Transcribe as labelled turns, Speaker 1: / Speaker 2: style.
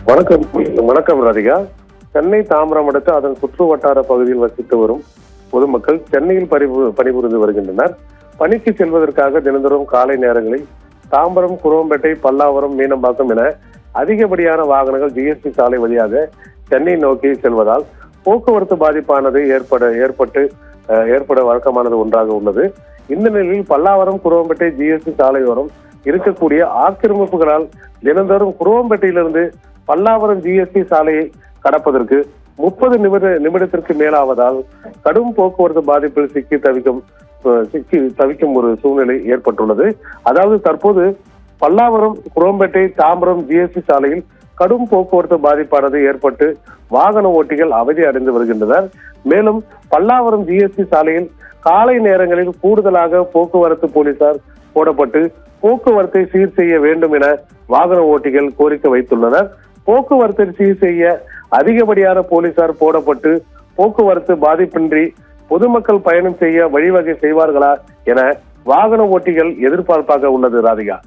Speaker 1: வணக்கம். வணக்கம் ராதிகா. சென்னை தாம்பரம் அடுத்து அதன் சுற்று வட்டார பகுதியில் வசித்து வரும் பொதுமக்கள் சென்னையில் பணிபுரிந்து வருகின்றனர். பணிக்கு செல்வதற்காக தினந்தோறும் காலை நேரங்களில் தாம்பரம், குரோம்பேட்டை, பல்லாவரம், மீனம்பாக்கம் என அதிகப்படியான வாகனங்கள் ஜிஎஸ்டி சாலை வழியாக சென்னை நோக்கி செல்வதால் போக்குவரத்து பாதிப்பானது ஏற்பட வழக்கமானது ஒன்றாக உள்ளது. இந்த நிலையில் பல்லாவரம், குரோம்பேட்டை ஜிஎஸ்டி சாலையோரம் இருக்கக்கூடிய ஆக்கிரமிப்புகளால் தினந்தோறும் குரோம்பேட்டையிலிருந்து பல்லாவரம் ஜிஎஸ்டி சாலையை கடப்பதற்கு 30 நிமிடத்திற்கு மேலாவதால் கடும் போக்குவரத்து பாதிப்பில் சிக்கி தவிக்கும் ஒரு சூழ்நிலை ஏற்பட்டுள்ளது. அதாவது தற்போது பல்லாவரம், குரோம்பேட்டை, தாம்பரம் ஜிஎஸ்டி சாலையில் கடும் போக்குவரத்து பாதிப்பானது ஏற்பட்டு வாகன ஓட்டிகள் அவதி அடைந்து வருகின்றனர். மேலும் பல்லாவரம் ஜிஎஸ்டி சாலையில் காலை நேரங்களில் கூடுதலாக போக்குவரத்து போலீசார் போடப்பட்டு போக்குவரத்தை சீர் செய்ய வேண்டும் என வாகன ஓட்டிகள் கோரிக்கை வைத்துள்ளனர். போக்குவரத்தை சீர் செய்ய அதிகப்படியான போலீசார் போடப்பட்டு போக்குவரத்து பாதிப்பின்றி பொதுமக்கள் பயணம் செய்ய வழிவகை செய்வார்களா என வாகன ஓட்டிகள் எதிர்பார்ப்பாக உள்ளது ராதிகா.